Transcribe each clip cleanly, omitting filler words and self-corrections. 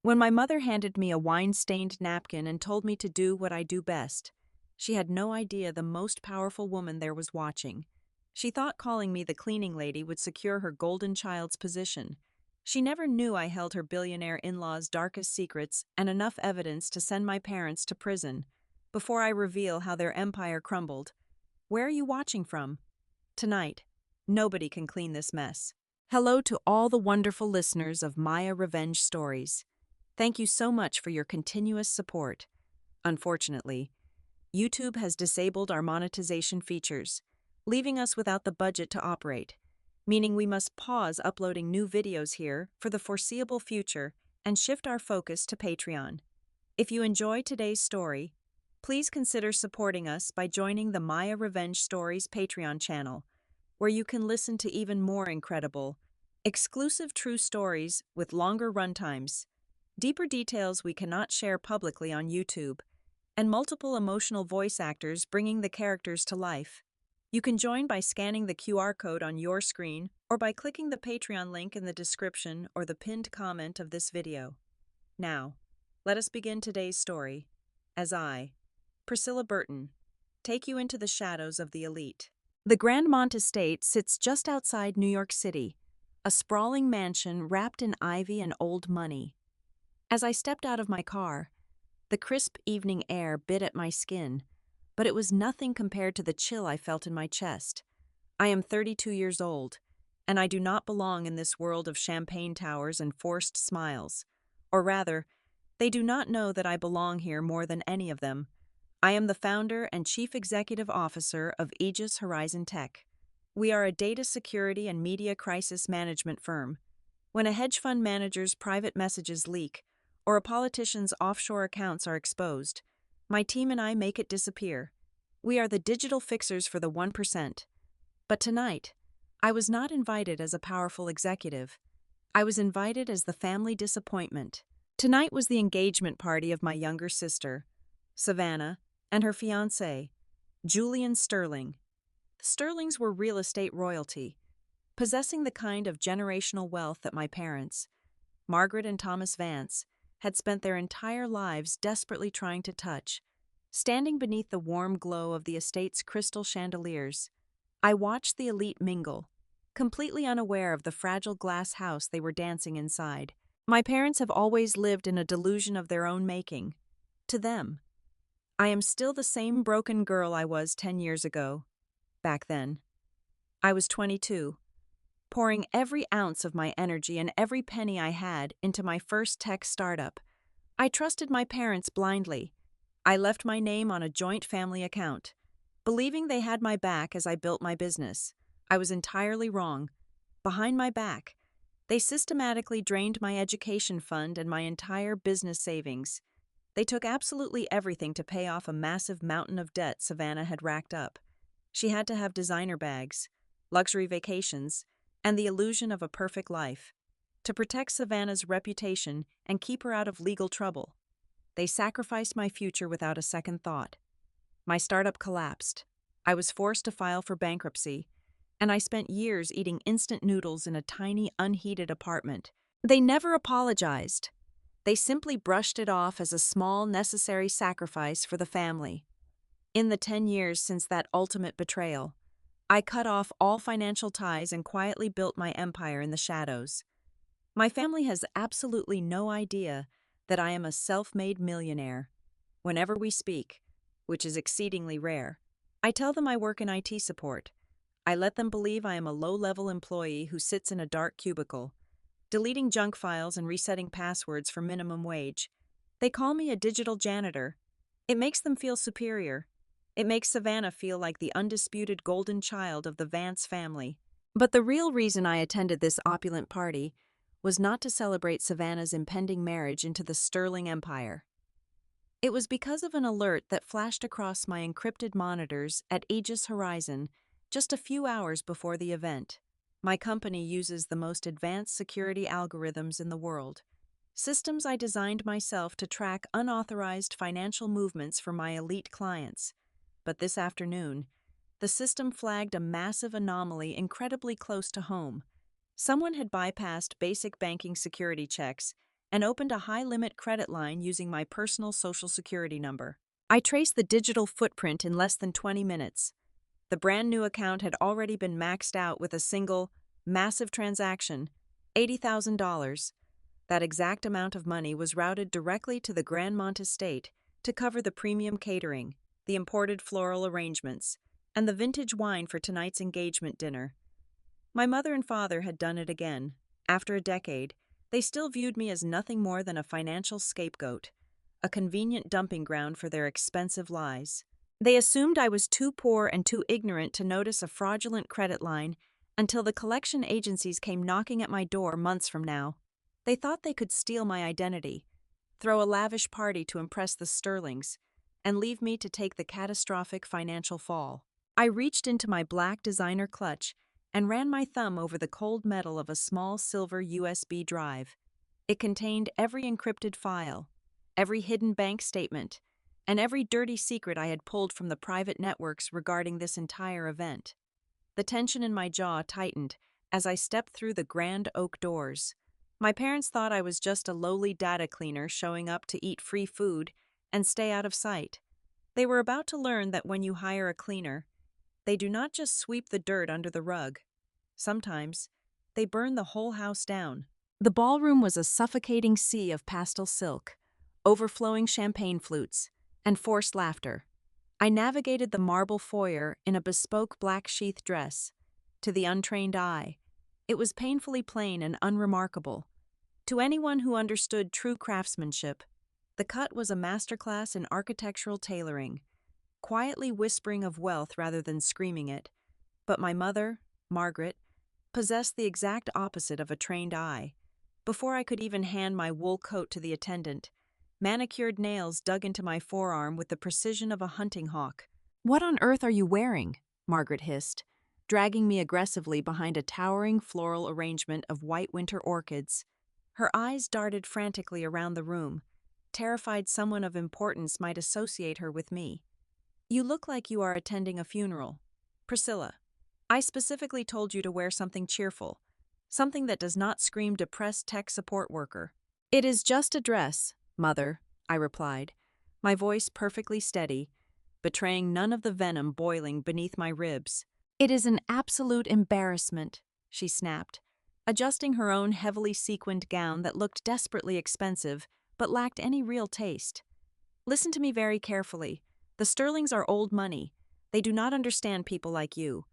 When my mother handed me a wine-stained napkin and told me to do what I do best, she had no idea the most powerful woman there was watching. She thought calling me the cleaning lady would secure her golden child's position. She never knew I held her billionaire in-law's darkest secrets and enough evidence to send my parents to prison. Before I reveal how their empire crumbled, where are you watching from? Tonight, nobody can clean this mess. Hello to all the wonderful listeners of Maya Revenge Stories. Thank you so much for your continuous support. Unfortunately, YouTube has disabled our monetization features, leaving us without the budget to operate, meaning we must pause uploading new videos here for the foreseeable future and shift our focus to Patreon. If you enjoy today's story, please consider supporting us by joining the Maya Revenge Stories Patreon channel, where you can listen to even more incredible, exclusive true stories with longer runtimes, deeper details we cannot share publicly on YouTube, and multiple emotional voice actors bringing the characters to life. You can join by scanning the QR code on your screen or by clicking the Patreon link in the description or the pinned comment of this video. Now, let us begin today's story, as I, Priscilla Burton, take you into the shadows of the elite. The Grandmont Estate sits just outside New York City, a sprawling mansion wrapped in ivy and old money. As I stepped out of my car, the crisp evening air bit at my skin, but it was nothing compared to the chill I felt in my chest. I am 32 years old, and I do not belong in this world of champagne towers and forced smiles. Or rather, they do not know that I belong here more than any of them. I am the founder and chief executive officer of Aegis Horizon Tech. We are a data security and media crisis management firm. When a hedge fund manager's private messages leak, or a politician's offshore accounts are exposed, my team and I make it disappear. We are the digital fixers for the 1%. But tonight, I was not invited as a powerful executive. I was invited as the family disappointment. Tonight was the engagement party of my younger sister, Savannah, and her fiancé, Julian Sterling. The Sterlings were real estate royalty, possessing the kind of generational wealth that my parents, Margaret and Thomas Vance, had spent their entire lives desperately trying to touch. Standing beneath the warm glow of the estate's crystal chandeliers, I watched the elite mingle, completely unaware of the fragile glass house they were dancing inside. My parents have always lived in a delusion of their own making. To them, I am still the same broken girl I was 10 years ago. Back then, I was 22. Pouring every ounce of my energy and every penny I had into my first tech startup. I trusted my parents blindly. I left my name on a joint family account, believing they had my back as I built my business. I was entirely wrong. Behind my back, they systematically drained my education fund and my entire business savings. They took absolutely everything to pay off a massive mountain of debt Savannah had racked up. She had to have designer bags, luxury vacations, and the illusion of a perfect life, to protect Savannah's reputation and keep her out of legal trouble. They sacrificed my future without a second thought. My startup collapsed. I was forced to file for bankruptcy, and I spent years eating instant noodles in a tiny, unheated apartment. They never apologized. They simply brushed it off as a small, necessary sacrifice for the family. In the 10 years since that ultimate betrayal, I cut off all financial ties and quietly built my empire in the shadows. My family has absolutely no idea that I am a self-made millionaire. Whenever we speak, which is exceedingly rare, I tell them I work in IT support. I let them believe I am a low-level employee who sits in a dark cubicle, deleting junk files and resetting passwords for minimum wage. They call me a digital janitor. It makes them feel superior. It makes Savannah feel like the undisputed golden child of the Vance family. But the real reason I attended this opulent party was not to celebrate Savannah's impending marriage into the Sterling Empire. It was because of an alert that flashed across my encrypted monitors at Aegis Horizon just a few hours before the event. My company uses the most advanced security algorithms in the world, systems I designed myself to track unauthorized financial movements for my elite clients. But this afternoon, the system flagged a massive anomaly incredibly close to home. Someone had bypassed basic banking security checks and opened a high-limit credit line using my personal social security number. I traced the digital footprint in less than 20 minutes. The brand new account had already been maxed out with a single, massive transaction, $80,000. That exact amount of money was routed directly to the Grandmont estate to cover the premium catering, the imported floral arrangements, and the vintage wine for tonight's engagement dinner. My mother and father had done it again. After a decade, they still viewed me as nothing more than a financial scapegoat, a convenient dumping ground for their expensive lies. They assumed I was too poor and too ignorant to notice a fraudulent credit line until the collection agencies came knocking at my door months from now. They thought they could steal my identity, throw a lavish party to impress the Sterlings, and leave me to take the catastrophic financial fall. I reached into my black designer clutch and ran my thumb over the cold metal of a small silver USB drive. It contained every encrypted file, every hidden bank statement, and every dirty secret I had pulled from the private networks regarding this entire event. The tension in my jaw tightened as I stepped through the grand oak doors. My parents thought I was just a lowly data cleaner showing up to eat free food and stay out of sight. They were about to learn that when you hire a cleaner, they do not just sweep the dirt under the rug. Sometimes, they burn the whole house down. The ballroom was a suffocating sea of pastel silk, overflowing champagne flutes, and forced laughter. I navigated the marble foyer in a bespoke black sheath dress. To the untrained eye, it was painfully plain and unremarkable. To anyone who understood true craftsmanship, the cut was a masterclass in architectural tailoring, quietly whispering of wealth rather than screaming it. But my mother, Margaret, possessed the exact opposite of a trained eye. Before I could even hand my wool coat to the attendant, manicured nails dug into my forearm with the precision of a hunting hawk. "What on earth are you wearing?" Margaret hissed, dragging me aggressively behind a towering floral arrangement of white winter orchids. Her eyes darted frantically around the room, terrified someone of importance might associate her with me. "You look like you are attending a funeral. Priscilla, I specifically told you to wear something cheerful, something that does not scream depressed tech support worker." "It is just a dress, Mother," I replied, my voice perfectly steady, betraying none of the venom boiling beneath my ribs. "It is an absolute embarrassment," she snapped, adjusting her own heavily sequined gown that looked desperately expensive but lacked any real taste. "Listen to me very carefully. The Sterlings are old money. They do not understand people like you.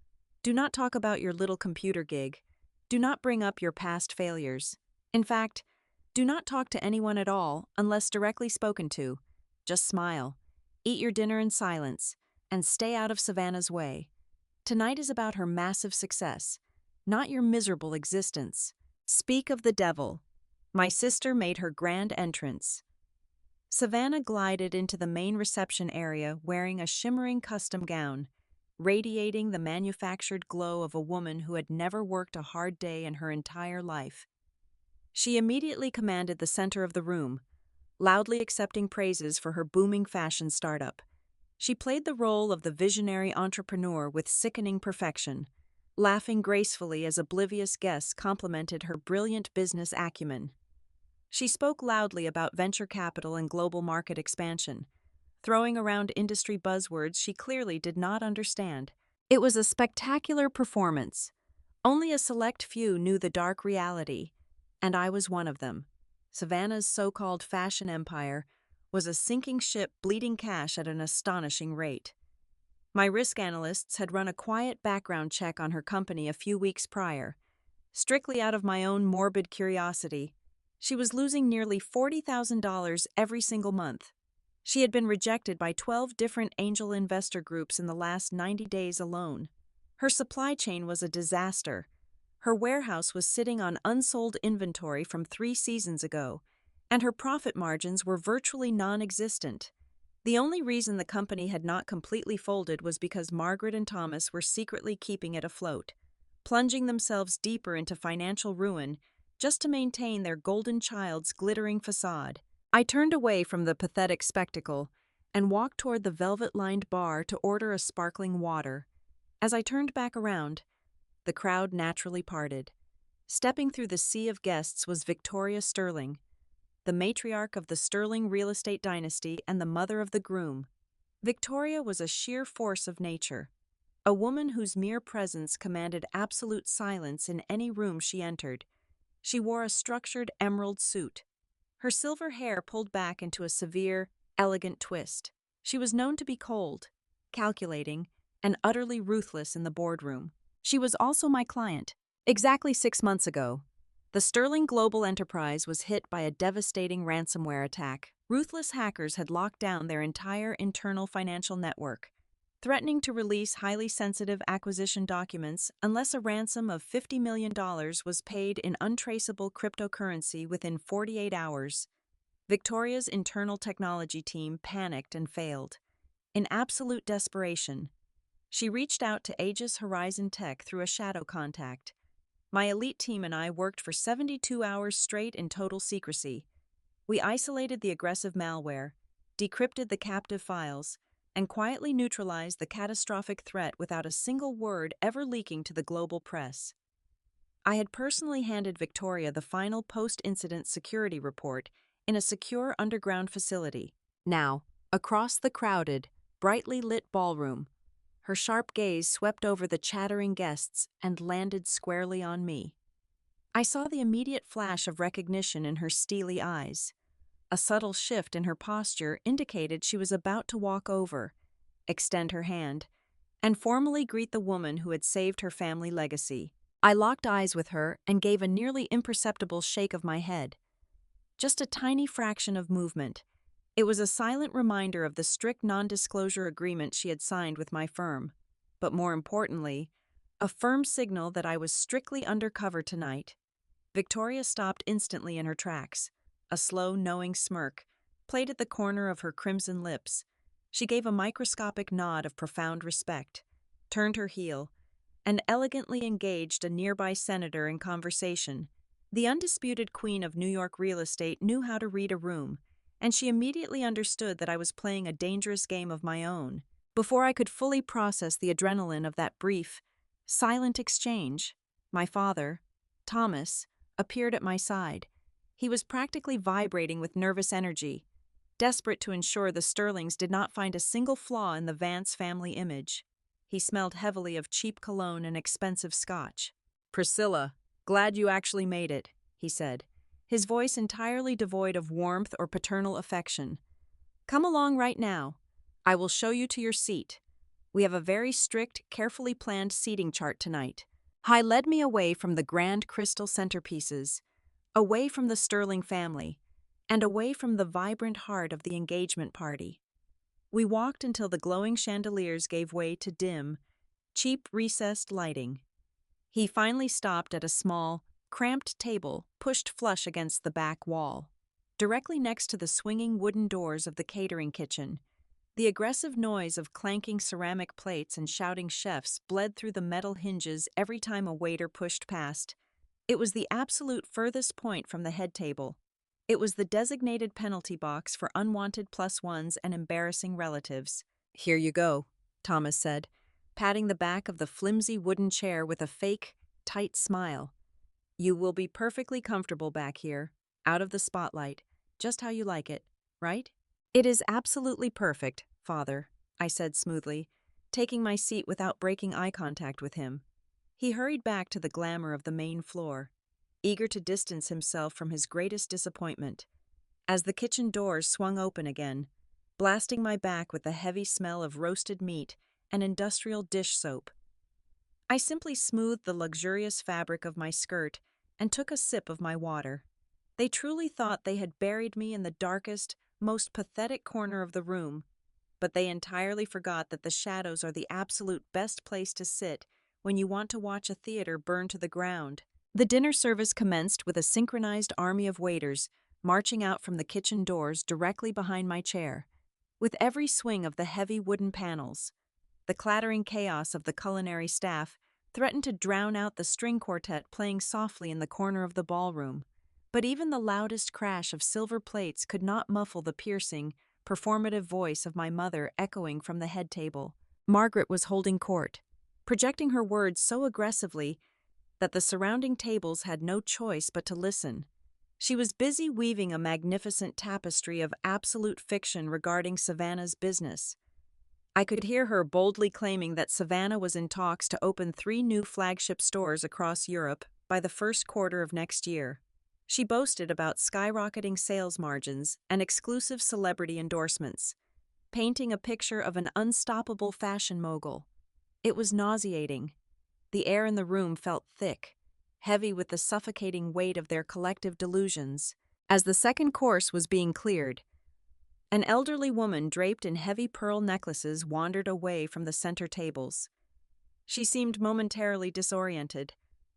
Do not talk about your little computer gig. Do not bring up your past failures. In fact, do not talk to anyone at all unless directly spoken to. Just smile, eat your dinner in silence, and stay out of Savannah's way. Tonight is about her massive success, not your miserable existence." Speak of the devil. My sister made her grand entrance. Savannah glided into the main reception area wearing a shimmering custom gown, radiating the manufactured glow of a woman who had never worked a hard day in her entire life. She immediately commanded the center of the room, loudly accepting praises for her booming fashion startup. She played the role of the visionary entrepreneur with sickening perfection, laughing gracefully as oblivious guests complimented her brilliant business acumen. She spoke loudly about venture capital and global market expansion, throwing around industry buzzwords she clearly did not understand. It was a spectacular performance. Only a select few knew the dark reality, and I was one of them. Savannah's so-called fashion empire was a sinking ship bleeding cash at an astonishing rate. My risk analysts had run a quiet background check on her company a few weeks prior, strictly out of my own morbid curiosity. She was losing nearly $40,000 every single month. She had been rejected by 12 different angel investor groups in the last 90 days alone. Her supply chain was a disaster. Her warehouse was sitting on unsold inventory from 3 seasons ago, and her profit margins were virtually non-existent. The only reason the company had not completely folded was because Margaret and Thomas were secretly keeping it afloat, plunging themselves deeper into financial ruin just to maintain their golden child's glittering facade. I turned away from the pathetic spectacle and walked toward the velvet-lined bar to order a sparkling water. As I turned back around, the crowd naturally parted. Stepping through the sea of guests was Victoria Sterling. the matriarch of the Sterling real estate dynasty and the mother of the Groom. Victoria was a sheer force of nature, a woman whose mere presence commanded absolute silence in any room she entered. She wore a structured emerald suit, her silver hair pulled back into a severe, elegant twist. She was known to be cold, calculating, and utterly ruthless in the boardroom. She was also my client. Exactly 6 months ago, the Sterling Global Enterprise was hit by a devastating ransomware attack. Ruthless hackers had locked down their entire internal financial network, threatening to release highly sensitive acquisition documents unless a ransom of $50 million was paid in untraceable cryptocurrency within 48 hours. Victoria's internal technology team panicked and failed. In absolute desperation, she reached out to Aegis Horizon Tech through a shadow contact. My elite team and I worked for 72 hours straight in total secrecy. We isolated the aggressive malware, decrypted the captive files, and quietly neutralized the catastrophic threat without a single word ever leaking to the global press. I had personally handed Victoria the final post-incident security report in a secure underground facility. Now, across the crowded, brightly lit ballroom, her sharp gaze swept over the chattering guests and landed squarely on me. I saw the immediate flash of recognition in her steely eyes. A subtle shift in her posture indicated she was about to walk over, extend her hand, and formally greet the woman who had saved her family legacy. I locked eyes with her and gave a nearly imperceptible shake of my head. Just a tiny fraction of movement. It was a silent reminder of the strict non-disclosure agreement she had signed with my firm. But more importantly, a firm signal that I was strictly undercover tonight. Victoria stopped instantly in her tracks. A slow, knowing smirk played at the corner of her crimson lips. She gave a microscopic nod of profound respect, turned her heel, and elegantly engaged a nearby senator in conversation. The undisputed queen of New York real estate knew how to read a room, and she immediately understood that I was playing a dangerous game of my own. Before I could fully process the adrenaline of that brief, silent exchange, my father, Thomas, appeared at my side. He was practically vibrating with nervous energy, desperate to ensure the Sterlings did not find a single flaw in the Vance family image. He smelled heavily of cheap cologne and expensive scotch. "Priscilla, glad you actually made it," he said, his voice entirely devoid of warmth or paternal affection. "Come along right now. I will show you to your seat. We have a very strict, carefully planned seating chart tonight." He led me away from the grand crystal centerpieces, away from the Sterling family, and away from the vibrant heart of the engagement party. We walked until the glowing chandeliers gave way to dim, cheap recessed lighting. He finally stopped at a small, cramped table pushed flush against the back wall, directly next to the swinging wooden doors of the catering kitchen. The aggressive noise of clanking ceramic plates and shouting chefs bled through the metal hinges every time a waiter pushed past. It was the absolute furthest point from the head table. It was the designated penalty box for unwanted +1s and embarrassing relatives. "Here you go," Thomas said, patting the back of the flimsy wooden chair with a fake, tight smile. "You will be perfectly comfortable back here, out of the spotlight, just how you like it, right?" "It is absolutely perfect, Father," I said smoothly, taking my seat without breaking eye contact with him. He hurried back to the glamour of the main floor, eager to distance himself from his greatest disappointment. As the kitchen doors swung open again, blasting my back with the heavy smell of roasted meat and industrial dish soap, I simply smoothed the luxurious fabric of my skirt and took a sip of my water. They truly thought they had buried me in the darkest, most pathetic corner of the room, but they entirely forgot that the shadows are the absolute best place to sit when you want to watch a theater burn to the ground. The dinner service commenced with a synchronized army of waiters marching out from the kitchen doors directly behind my chair. With every swing of the heavy wooden panels, the clattering chaos of the culinary staff threatened to drown out the string quartet playing softly in the corner of the ballroom. But even the loudest crash of silver plates could not muffle the piercing, performative voice of my mother echoing from the head table. Margaret was holding court, projecting her words so aggressively that the surrounding tables had no choice but to listen. She was busy weaving a magnificent tapestry of absolute fiction regarding Savannah's business. I could hear her boldly claiming that Savannah was in talks to open 3 new flagship stores across Europe by the first quarter of next year. She boasted about skyrocketing sales margins and exclusive celebrity endorsements, painting a picture of an unstoppable fashion mogul. It was nauseating. The air in the room felt thick, heavy with the suffocating weight of their collective delusions. As the second course was being cleared, an elderly woman draped in heavy pearl necklaces wandered away from the center tables. She seemed momentarily disoriented,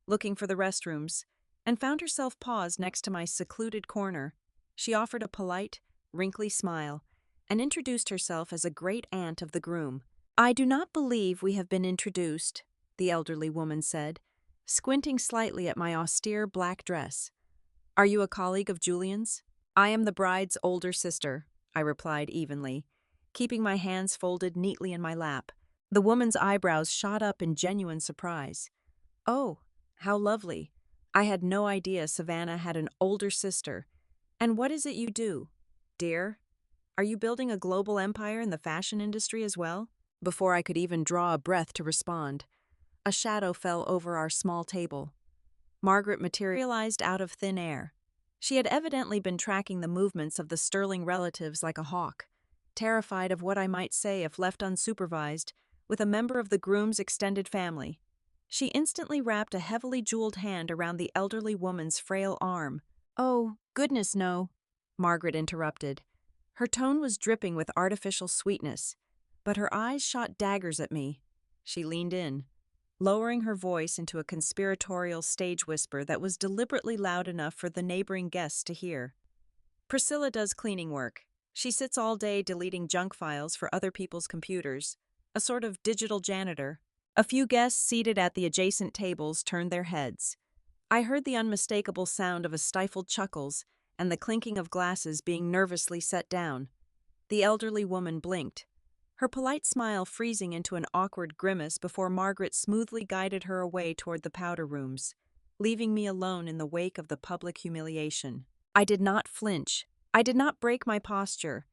looking for the restrooms, and found herself paused next to my secluded corner. She offered a polite, wrinkly smile and introduced herself as a great aunt of the groom. "I do not believe we have been introduced," the elderly woman said, squinting slightly at my austere black dress. "Are you a colleague of Julian's?" "I am the bride's older sister," I replied evenly, keeping my hands folded neatly in my lap. The woman's eyebrows shot up in genuine surprise. "Oh, how lovely. I had no idea Savannah had an older sister. And what is it you do, dear? Are you building a global empire in the fashion industry as well?" Before I could even draw a breath to respond, a shadow fell over our small table. Margaret materialized out of thin air. She had evidently been tracking the movements of the Sterling relatives like a hawk, terrified of what I might say if left unsupervised with a member of the groom's extended family. She instantly wrapped a heavily jeweled hand around the elderly woman's frail arm. "Oh, goodness no," Margaret interrupted. Her tone was dripping with artificial sweetness, but her eyes shot daggers at me. She leaned in, lowering her voice into a conspiratorial stage whisper that was deliberately loud enough for the neighboring guests to hear. "Priscilla does cleaning work. She sits all day deleting junk files for other people's computers, a sort of digital janitor." A few guests seated at the adjacent tables turned their heads. I heard the unmistakable sound of a stifled chuckles and the clinking of glasses being nervously set down. The elderly woman blinked, her polite smile freezing into an awkward grimace before Margaret smoothly guided her away toward the powder rooms, leaving me alone in the wake of the public humiliation. I did not flinch. I did not break my posture.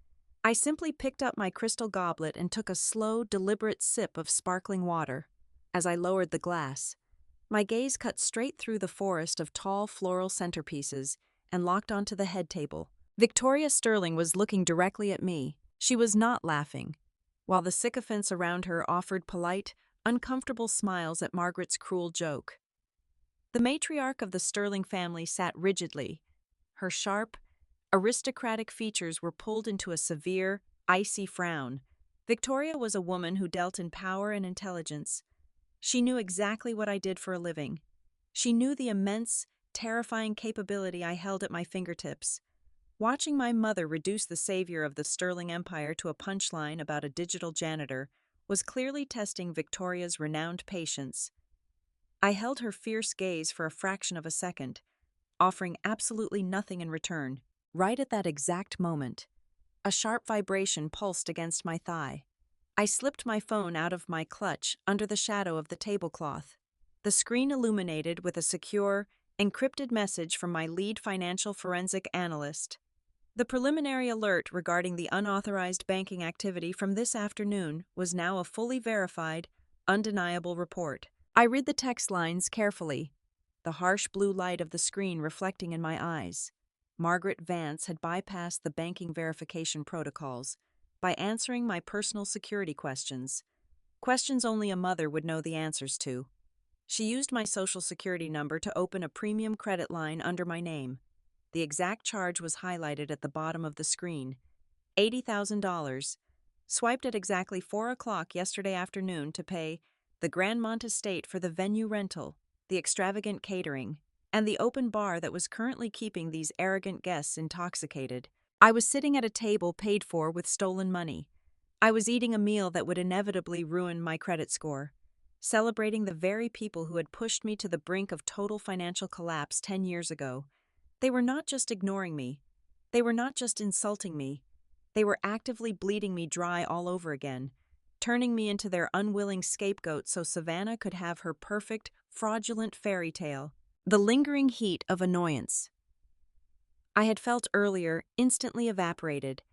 I simply picked up my crystal goblet and took a slow, deliberate sip of sparkling water. As I lowered the glass, my gaze cut straight through the forest of tall floral centerpieces and locked onto the head table. Victoria Sterling was looking directly at me. She was not laughing, while the sycophants around her offered polite, uncomfortable smiles at Margaret's cruel joke. The matriarch of the Sterling family sat rigidly. Her sharp, aristocratic features were pulled into a severe, icy frown. Victoria was a woman who dealt in power and intelligence. She knew exactly what I did for a living. She knew the immense, terrifying capability I held at my fingertips. Watching my mother reduce the savior of the Sterling Empire to a punchline about a digital janitor was clearly testing Victoria's renowned patience. I held her fierce gaze for a fraction of a second, offering absolutely nothing in return. Right at that exact moment, a sharp vibration pulsed against my thigh. I slipped my phone out of my clutch under the shadow of the tablecloth. The screen illuminated with a secure, encrypted message from my lead financial forensic analyst. The preliminary alert regarding the unauthorized banking activity from this afternoon was now a fully verified, undeniable report. I read the text lines carefully, the harsh blue light of the screen reflecting in my eyes. Margaret Vance had bypassed the banking verification protocols by answering my personal security questions only a mother would know the answers to. She used my social security number to open a premium credit line under my name. The exact charge was highlighted at the bottom of the screen: $80,000, swiped at exactly 4 o'clock yesterday afternoon to pay the Grandmont estate for the venue rental, the extravagant catering, and the open bar that was currently keeping these arrogant guests intoxicated. I was sitting at a table paid for with stolen money. I was eating a meal that would inevitably ruin my credit score, celebrating the very people who had pushed me to the brink of total financial collapse 10 years ago. They were not just ignoring me. They were not just insulting me. They were actively bleeding me dry all over again, turning me into their unwilling scapegoat so Savannah could have her perfect, fraudulent fairy tale. The lingering heat of annoyance. I had felt earlier instantly evaporated.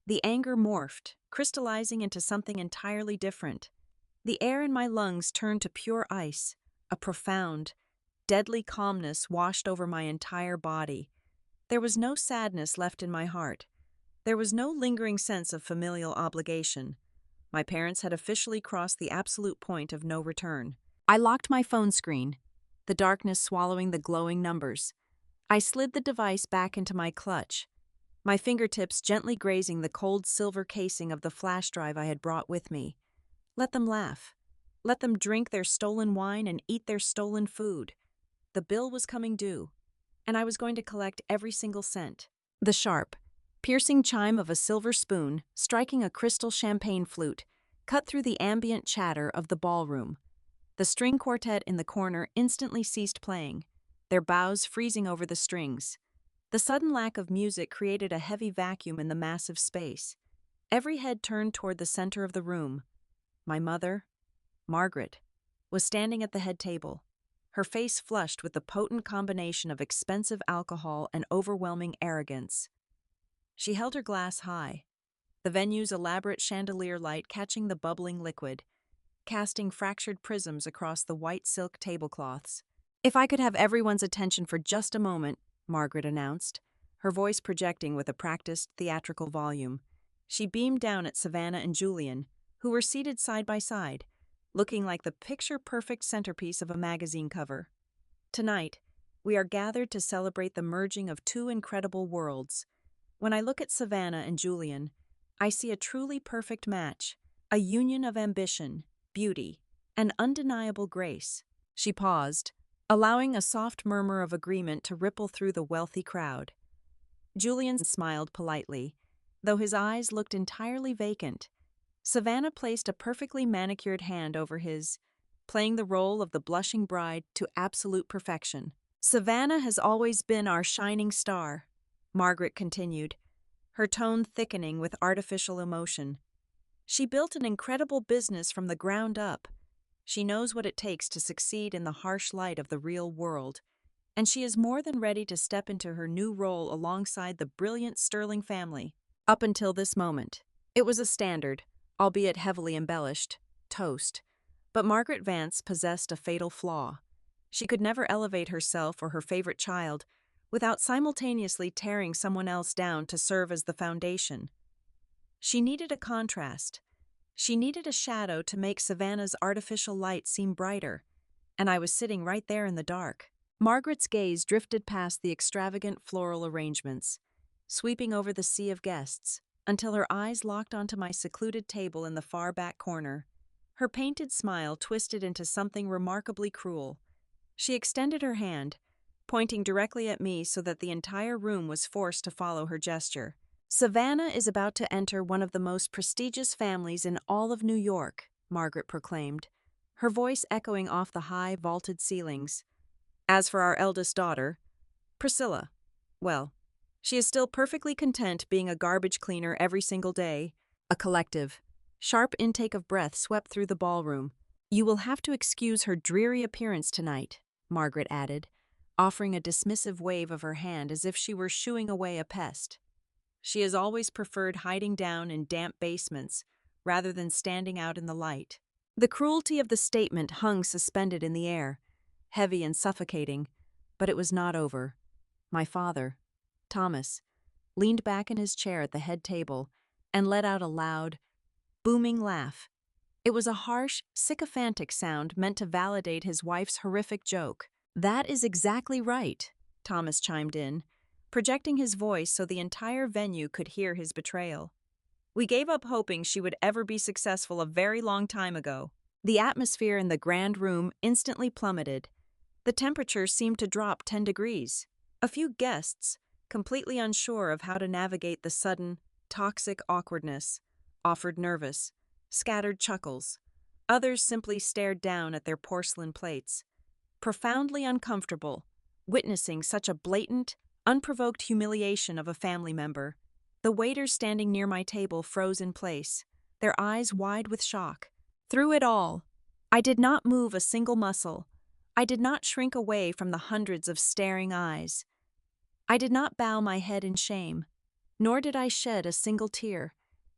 The anger morphed, crystallizing into something entirely different. The air in my lungs turned to pure ice. A profound, deadly calmness washed over my entire body. There was no sadness left in my heart. There was no lingering sense of familial obligation. My parents had officially crossed the absolute point of no return. I locked my phone screen, the darkness swallowing the glowing numbers. I slid the device back into my clutch, my fingertips gently grazing the cold silver casing of the flash drive I had brought with me. Let them laugh. Let them drink their stolen wine and eat their stolen food. The bill was coming due, and I was going to collect every single cent. The sharp, piercing chime of a silver spoon striking a crystal champagne flute cut through the ambient chatter of the ballroom. The string quartet in the corner instantly ceased playing, their bows freezing over the strings. The sudden lack of music created a heavy vacuum in the massive space. Every head turned toward the center of the room. My mother, Margaret, was standing at the head table, her face flushed with the potent combination of expensive alcohol and overwhelming arrogance. She held her glass high, the venue's elaborate chandelier light catching the bubbling liquid, casting fractured prisms across the white silk tablecloths. "If I could have everyone's attention for just a moment," Margaret announced, her voice projecting with a practiced theatrical volume. She beamed down at Savannah and Julian, who were seated side by side, looking like the picture-perfect centerpiece of a magazine cover. "Tonight, we are gathered to celebrate the merging of two incredible worlds. When I look at Savannah and Julian, I see a truly perfect match, a union of ambition, beauty, and undeniable grace." She paused, allowing a soft murmur of agreement to ripple through the wealthy crowd. Julian smiled politely, though his eyes looked entirely vacant. Savannah placed a perfectly manicured hand over his, playing the role of the blushing bride to absolute perfection. "Savannah has always been our shining star," Margaret continued, her tone thickening with artificial emotion. "She built an incredible business from the ground up. She knows what it takes to succeed in the harsh light of the real world, and she is more than ready to step into her new role alongside the brilliant Sterling family." Up until this moment, it was a standard, albeit heavily embellished, toast. But Margaret Vance possessed a fatal flaw. She could never elevate herself or her favorite child without simultaneously tearing someone else down to serve as the foundation. She needed a contrast. She needed a shadow to make Savannah's artificial light seem brighter, and I was sitting right there in the dark. Margaret's gaze drifted past the extravagant floral arrangements, sweeping over the sea of guests, until her eyes locked onto my secluded table in the far back corner. Her painted smile twisted into something remarkably cruel. She extended her hand, pointing directly at me so that the entire room was forced to follow her gesture. "Savannah is about to enter one of the most prestigious families in all of New York," Margaret proclaimed, her voice echoing off the high, vaulted ceilings. "As for our eldest daughter, Priscilla, well, she is still perfectly content being a garbage cleaner every single day." A collective, sharp intake of breath swept through the ballroom. "You will have to excuse her dreary appearance tonight," Margaret added, offering a dismissive wave of her hand as if she were shooing away a pest. "She has always preferred hiding down in damp basements rather than standing out in the light." The cruelty of the statement hung suspended in the air, heavy and suffocating, but it was not over. My father, Thomas, leaned back in his chair at the head table and let out a loud, booming laugh. It was a harsh, sycophantic sound meant to validate his wife's horrific joke. "That is exactly right," Thomas chimed in, projecting his voice so the entire venue could hear his betrayal. "We gave up hoping she would ever be successful a very long time ago." The atmosphere in the grand room instantly plummeted. The temperature seemed to drop 10 degrees. A few guests, completely unsure of how to navigate the sudden, toxic awkwardness, offered nervous, scattered chuckles. Others simply stared down at their porcelain plates, profoundly uncomfortable, witnessing such a blatant, unprovoked humiliation of a family member. The waiters standing near my table froze in place, their eyes wide with shock. Through it all, I did not move a single muscle. I did not shrink away from the hundreds of staring eyes. I did not bow my head in shame, nor did I shed a single tear.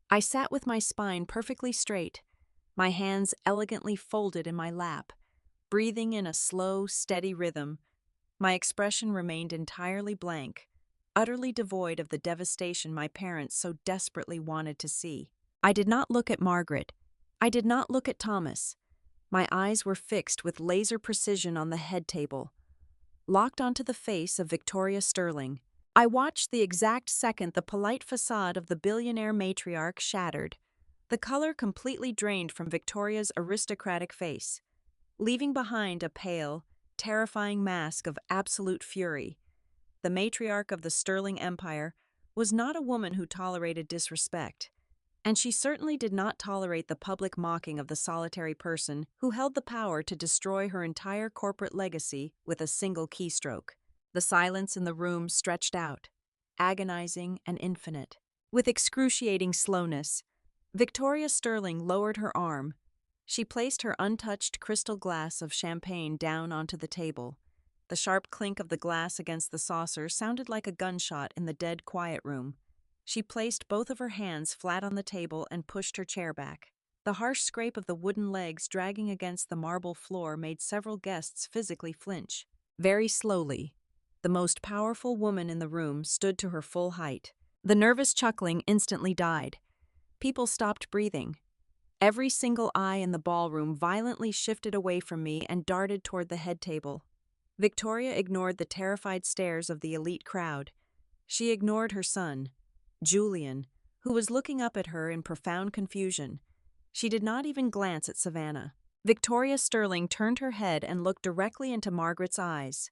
I sat with my spine perfectly straight, my hands elegantly folded in my lap, breathing in a slow, steady rhythm. My expression remained entirely blank, utterly devoid of the devastation my parents so desperately wanted to see. I did not look at Margaret. I did not look at Thomas. My eyes were fixed with laser precision on the head table, locked onto the face of Victoria Sterling. I watched the exact second the polite facade of the billionaire matriarch shattered, the color completely drained from Victoria's aristocratic face, leaving behind a pale, terrifying mask of absolute fury. The matriarch of the Sterling Empire was not a woman who tolerated disrespect, and she certainly did not tolerate the public mocking of the solitary person who held the power to destroy her entire corporate legacy with a single keystroke. The silence in the room stretched out, agonizing and infinite. With excruciating slowness, Victoria Sterling lowered her arm. She placed her untouched crystal glass of champagne down onto the table. The sharp clink of the glass against the saucer sounded like a gunshot in the dead quiet room. She placed both of her hands flat on the table and pushed her chair back. The harsh scrape of the wooden legs dragging against the marble floor made several guests physically flinch. Very slowly, the most powerful woman in the room stood to her full height. The nervous chuckling instantly died. People stopped breathing. Every single eye in the ballroom violently shifted away from me and darted toward the head table. Victoria ignored the terrified stares of the elite crowd. She ignored her son, Julian, who was looking up at her in profound confusion. She did not even glance at Savannah. Victoria Sterling turned her head and looked directly into Margaret's eyes.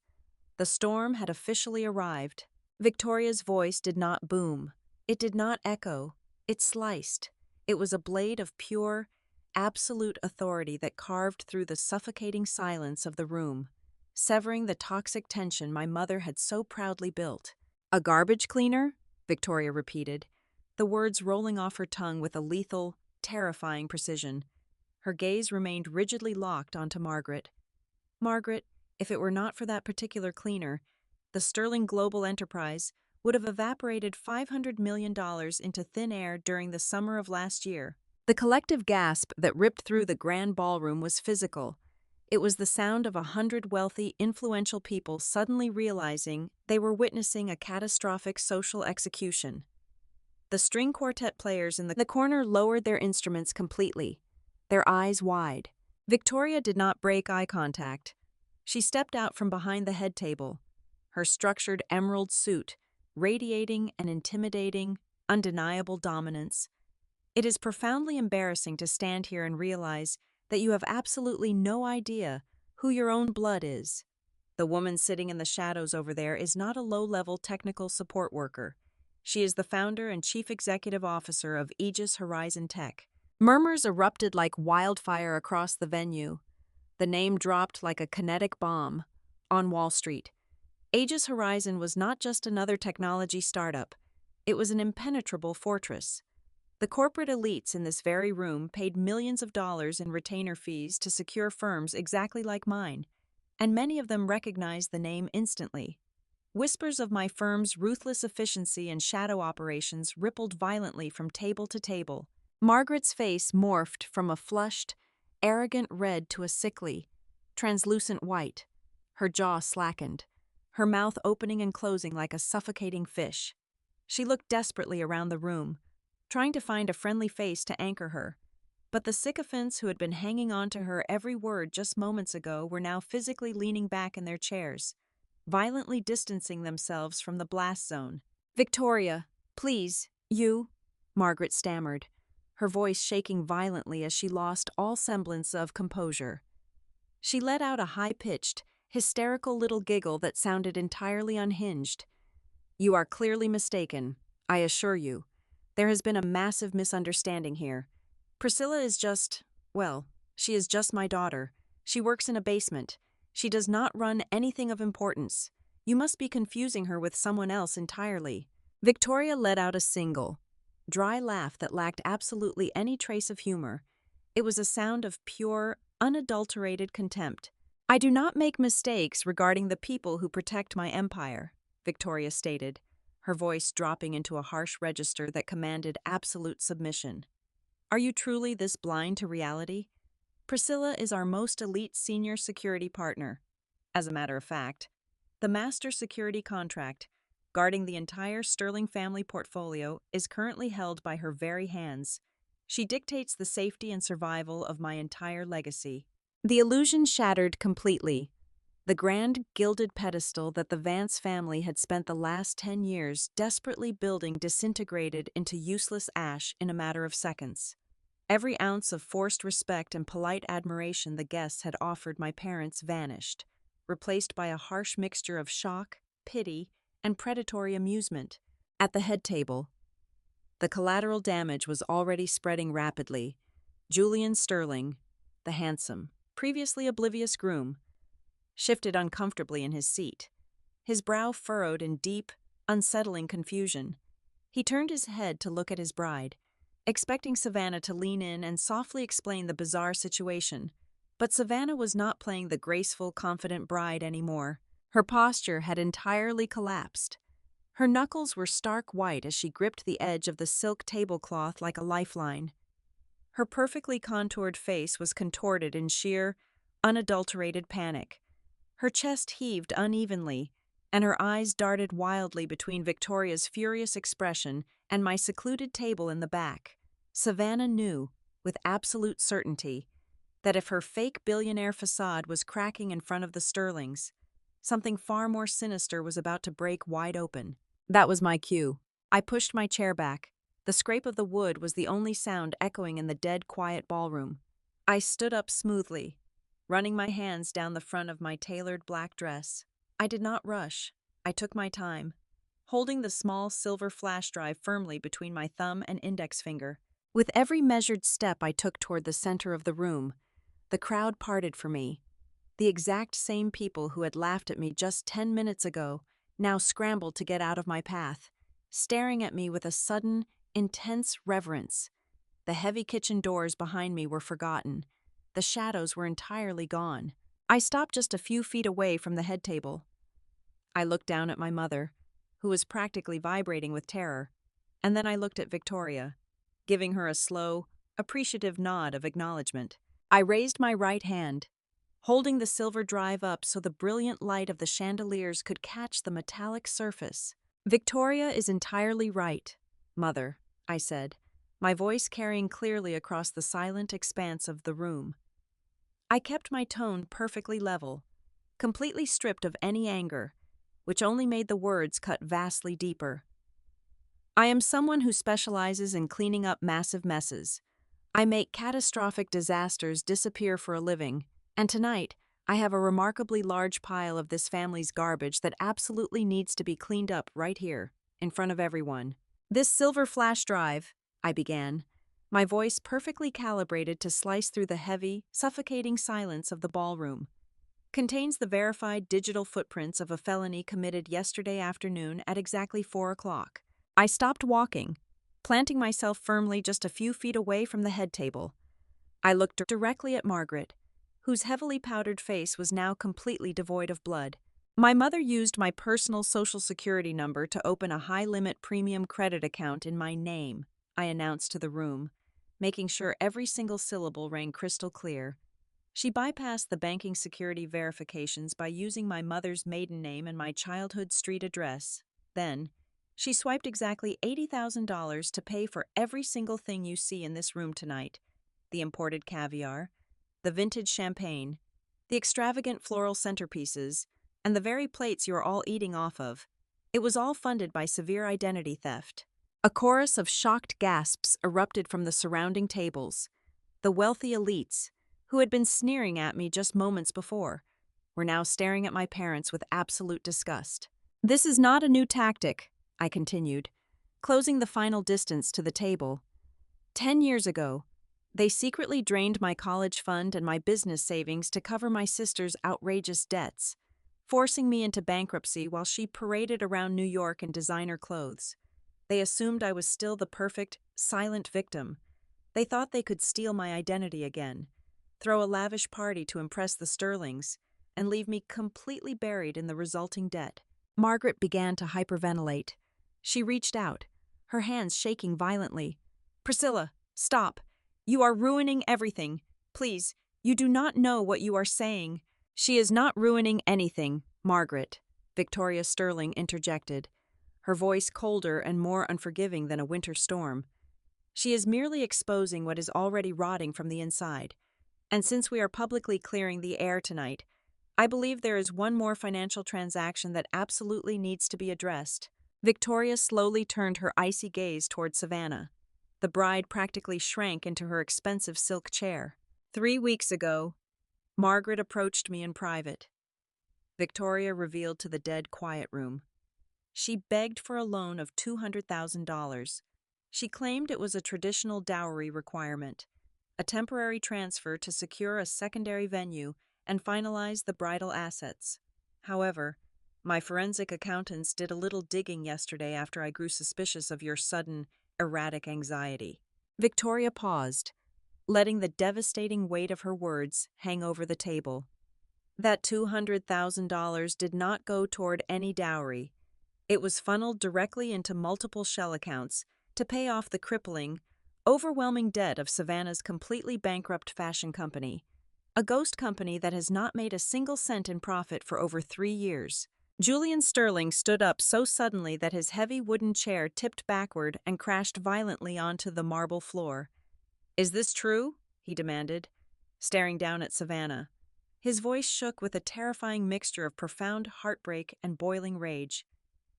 The storm had officially arrived. Victoria's voice did not boom. It did not echo. It sliced. It was a blade of pure, absolute authority that carved through the suffocating silence of the room, severing the toxic tension my mother had so proudly built. "A garbage cleaner?" Victoria repeated, the words rolling off her tongue with a lethal, terrifying precision. Her gaze remained rigidly locked onto Margaret. Margaret, if it were not for that particular cleaner, the Sterling Global Enterprise would have evaporated $500 million into thin air during the summer of last year. The collective gasp that ripped through the grand ballroom was physical. It was the sound of 100 wealthy, influential people suddenly realizing they were witnessing a catastrophic social execution. The string quartet players in the corner lowered their instruments completely, their eyes wide. Victoria did not break eye contact. She stepped out from behind the head table, her structured emerald suit radiating an intimidating, undeniable dominance. It is profoundly embarrassing to stand here and realize that you have absolutely no idea who your own blood is. The woman sitting in the shadows over there is not a low-level technical support worker. She is the founder and chief executive officer of Aegis Horizon Tech. Murmurs erupted like wildfire across the venue. The name dropped like a kinetic bomb on Wall Street. Aegis Horizon was not just another technology startup. It was an impenetrable fortress. The corporate elites in this very room paid millions of dollars in retainer fees to secure firms exactly like mine, and many of them recognized the name instantly. Whispers of my firm's ruthless efficiency and shadow operations rippled violently from table to table. Margaret's face morphed from a flushed, arrogant red to a sickly, translucent white. Her jaw slackened, her mouth opening and closing like a suffocating fish. She looked desperately around the room, trying to find a friendly face to anchor her. But the sycophants who had been hanging on to her every word just moments ago were now physically leaning back in their chairs, violently distancing themselves from the blast zone. "Victoria, please, you," Margaret stammered, her voice shaking violently as she lost all semblance of composure. She let out a high-pitched, hysterical little giggle that sounded entirely unhinged. "You are clearly mistaken, I assure you. There has been a massive misunderstanding here. Priscilla is just, well, she is just my daughter. She works in a basement. She does not run anything of importance. You must be confusing her with someone else entirely." Victoria let out a single, dry laugh that lacked absolutely any trace of humor. It was a sound of pure, unadulterated contempt. "I do not make mistakes regarding the people who protect my empire. Victoria stated, her voice dropping into a harsh register that commanded absolute submission. Are you truly this blind to reality? Priscilla is our most elite senior security partner. As a matter of fact, the master security contract, guarding the entire Sterling family portfolio, is currently held by her very hands. She dictates the safety and survival of my entire legacy. The illusion shattered completely. The grand gilded pedestal that the Vance family had spent the last 10 years desperately building disintegrated into useless ash in a matter of seconds. Every ounce of forced respect and polite admiration the guests had offered my parents vanished, replaced by a harsh mixture of shock, pity, and predatory amusement. At the head table, the collateral damage was already spreading rapidly. Julian Sterling, the handsome, previously oblivious groom, shifted uncomfortably in his seat, his brow furrowed in deep, unsettling confusion. He turned his head to look at his bride, expecting Savannah to lean in and softly explain the bizarre situation. But Savannah was not playing the graceful, confident bride anymore. Her posture had entirely collapsed. Her knuckles were stark white as she gripped the edge of the silk tablecloth like a lifeline. Her perfectly contoured face was contorted in sheer, unadulterated panic. Her chest heaved unevenly, and her eyes darted wildly between Victoria's furious expression and my secluded table in the back. Savannah knew, with absolute certainty, that if her fake billionaire facade was cracking in front of the Sterlings, something far more sinister was about to break wide open. That was my cue. I pushed my chair back. The scrape of the wood was the only sound echoing in the dead quiet ballroom. I stood up smoothly, running my hands down the front of my tailored black dress. I did not rush. I took my time, holding the small silver flash drive firmly between my thumb and index finger. With every measured step I took toward the center of the room, the crowd parted for me. The exact same people who had laughed at me just 10 minutes ago now scrambled to get out of my path, staring at me with a sudden, intense reverence. The heavy kitchen doors behind me were forgotten. The shadows were entirely gone. I stopped just a few feet away from the head table. I looked down at my mother, who was practically vibrating with terror, and then I looked at Victoria, giving her a slow, appreciative nod of acknowledgement. I raised my right hand, holding the silver drive up so the brilliant light of the chandeliers could catch the metallic surface. Victoria is entirely right, Mother, I said, my voice carrying clearly across the silent expanse of the room. I kept my tone perfectly level, completely stripped of any anger, which only made the words cut vastly deeper. I am someone who specializes in cleaning up massive messes. I make catastrophic disasters disappear for a living, and tonight I have a remarkably large pile of this family's garbage that absolutely needs to be cleaned up right here, in front of everyone. This silver flash drive, I began, my voice perfectly calibrated to slice through the heavy, suffocating silence of the ballroom, contains the verified digital footprints of a felony committed yesterday afternoon at exactly 4 o'clock. I stopped walking, planting myself firmly just a few feet away from the head table. I looked directly at Margaret, whose heavily powdered face was now completely devoid of blood. My mother used my personal social security number to open a high-limit premium credit account in my name, I announced to the room, making sure every single syllable rang crystal clear. She bypassed the banking security verifications by using my mother's maiden name and my childhood street address. Then, she swiped exactly $80,000 to pay for every single thing you see in this room tonight. The imported caviar, the vintage champagne, the extravagant floral centerpieces, and the very plates you are all eating off of. It was all funded by severe identity theft. A chorus of shocked gasps erupted from the surrounding tables. The wealthy elites, who had been sneering at me just moments before, were now staring at my parents with absolute disgust. This is not a new tactic, I continued, closing the final distance to the table. 10 years ago, they secretly drained my college fund and my business savings to cover my sister's outrageous debts, forcing me into bankruptcy while she paraded around New York in designer clothes. They assumed I was still the perfect, silent victim. They thought they could steal my identity again, throw a lavish party to impress the Sterlings, and leave me completely buried in the resulting debt. Margaret began to hyperventilate. She reached out, her hands shaking violently. Priscilla, stop. You are ruining everything. Please, you do not know what you are saying. She is not ruining anything, Margaret, Victoria Sterling interjected, her voice colder and more unforgiving than a winter storm. She is merely exposing what is already rotting from the inside. And since we are publicly clearing the air tonight, I believe there is one more financial transaction that absolutely needs to be addressed. Victoria slowly turned her icy gaze toward Savannah. The bride practically shrank into her expensive silk chair. 3 weeks ago, Margaret approached me in private. Victoria revealed to the dead quiet room. She begged for a loan of $200,000. She claimed it was a traditional dowry requirement, a temporary transfer to secure a secondary venue and finalize the bridal assets. However, my forensic accountants did a little digging yesterday after I grew suspicious of your sudden, erratic anxiety. Victoria paused, letting the devastating weight of her words hang over the table. That $200,000 did not go toward any dowry. It was funneled directly into multiple shell accounts to pay off the crippling, overwhelming debt of Savannah's completely bankrupt fashion company, a ghost company that has not made a single cent in profit for over 3 years. Julian Sterling stood up so suddenly that his heavy wooden chair tipped backward and crashed violently onto the marble floor. "Is this true?" he demanded, staring down at Savannah. His voice shook with a terrifying mixture of profound heartbreak and boiling rage.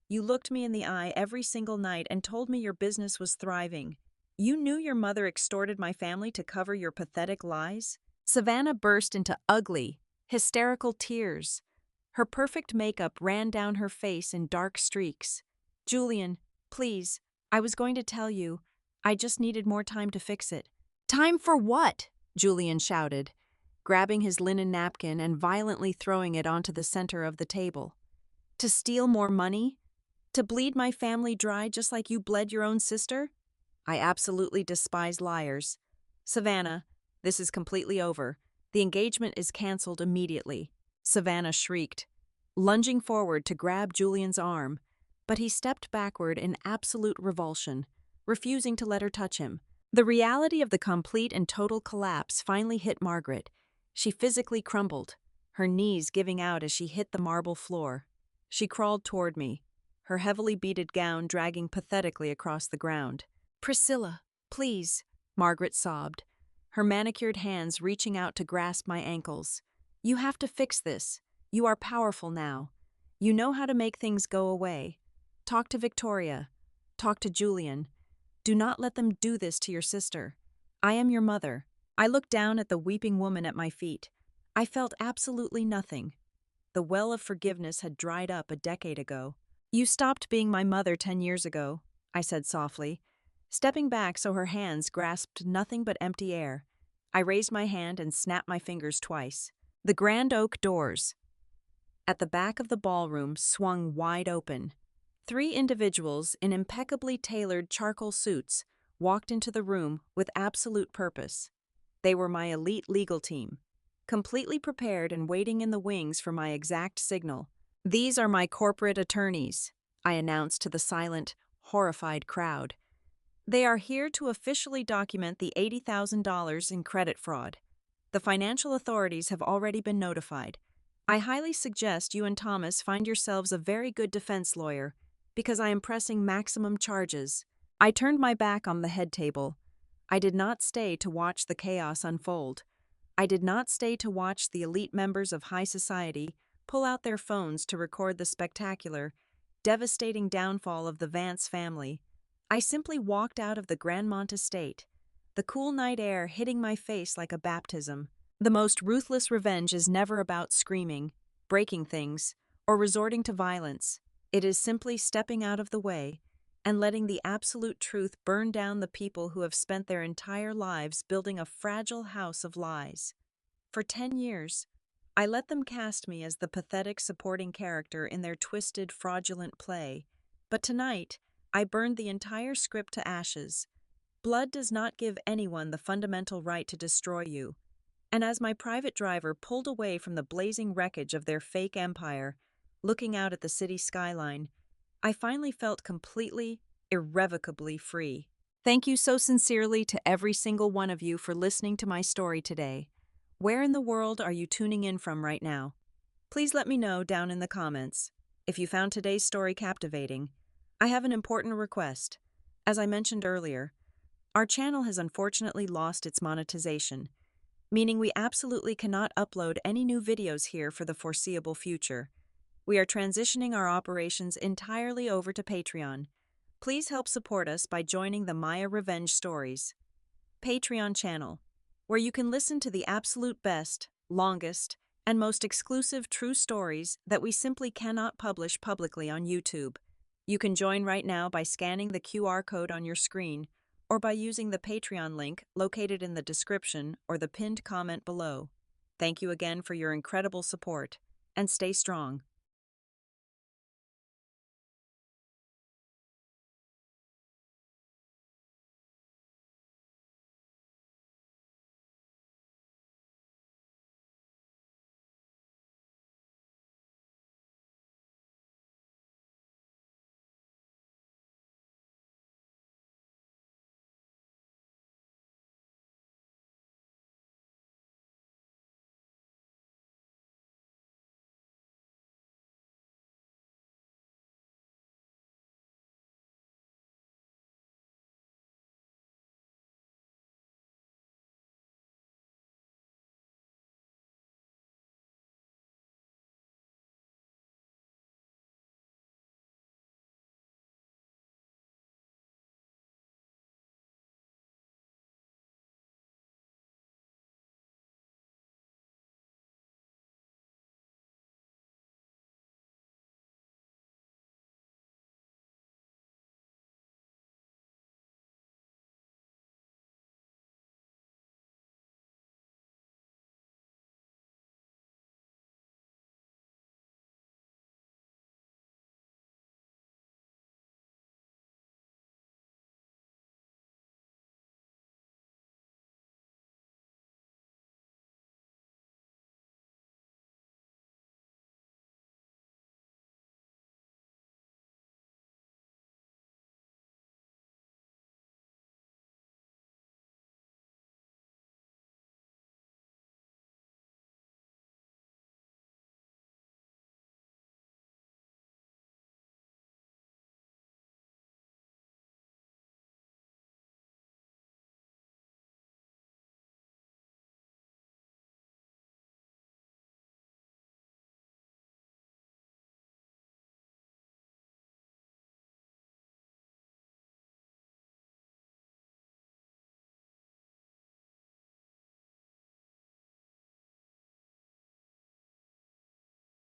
"You looked me in the eye every single night and told me your business was thriving. You knew your mother extorted my family to cover your pathetic lies?" Savannah burst into ugly, hysterical tears. Her perfect makeup ran down her face in dark streaks. "Julian, please, I was going to tell you. I just needed more time to fix it." "Time for what?" Julian shouted, grabbing his linen napkin and violently throwing it onto the center of the table. "To steal more money? To bleed my family dry just like you bled your own sister? I absolutely despise liars. Savannah, this is completely over. The engagement is canceled immediately." Savannah shrieked, lunging forward to grab Julian's arm, but he stepped backward in absolute revulsion, refusing to let her touch him. The reality of the complete and total collapse finally hit Margaret. She physically crumbled, her knees giving out as she hit the marble floor. She crawled toward me, her heavily beaded gown dragging pathetically across the ground. "Priscilla, please," Margaret sobbed, her manicured hands reaching out to grasp my ankles. "You have to fix this. You are powerful now. You know how to make things go away. Talk to Victoria. Talk to Julian. Do not let them do this to your sister. I am your mother." I looked down at the weeping woman at my feet. I felt absolutely nothing. The well of forgiveness had dried up a decade ago. "You stopped being my mother 10 years ago," I said softly, stepping back so her hands grasped nothing but empty air. I raised my hand and snapped my fingers twice. The grand oak doors at the back of the ballroom swung wide open. 3 individuals in impeccably tailored charcoal suits walked into the room with absolute purpose. They were my elite legal team, completely prepared and waiting in the wings for my exact signal. "These are my corporate attorneys," I announced to the silent, horrified crowd. "They are here to officially document the $80,000 in credit fraud. The financial authorities have already been notified. I highly suggest you and Thomas find yourselves a very good defense lawyer, because I am pressing maximum charges." I turned my back on the head table. I did not stay to watch the chaos unfold. I did not stay to watch the elite members of high society pull out their phones to record the spectacular, devastating downfall of the Vance family. I simply walked out of the Grandmont estate, the cool night air hitting my face like a baptism. The most ruthless revenge is never about screaming, breaking things, or resorting to violence. It is simply stepping out of the way and letting the absolute truth burn down the people who have spent their entire lives building a fragile house of lies. For 10 years, I let them cast me as the pathetic supporting character in their twisted, fraudulent play. But tonight, I burned the entire script to ashes. Blood does not give anyone the fundamental right to destroy you. And as my private driver pulled away from the blazing wreckage of their fake empire, looking out at the city skyline, I finally felt completely, irrevocably free. Thank you so sincerely to every single one of you for listening to my story today. Where in the world are you tuning in from right now? Please let me know down in the comments. If you found today's story captivating, I have an important request. As I mentioned earlier, our channel has unfortunately lost its monetization, meaning we absolutely cannot upload any new videos here for the foreseeable future. We are transitioning our operations entirely over to Patreon. Please help support us by joining the Maya Revenge Stories Patreon channel, where you can listen to the absolute best, longest, and most exclusive true stories that we simply cannot publish publicly on YouTube. You can join right now by scanning the QR code on your screen or by using the Patreon link located in the description or the pinned comment below. Thank you again for your incredible support, and stay strong.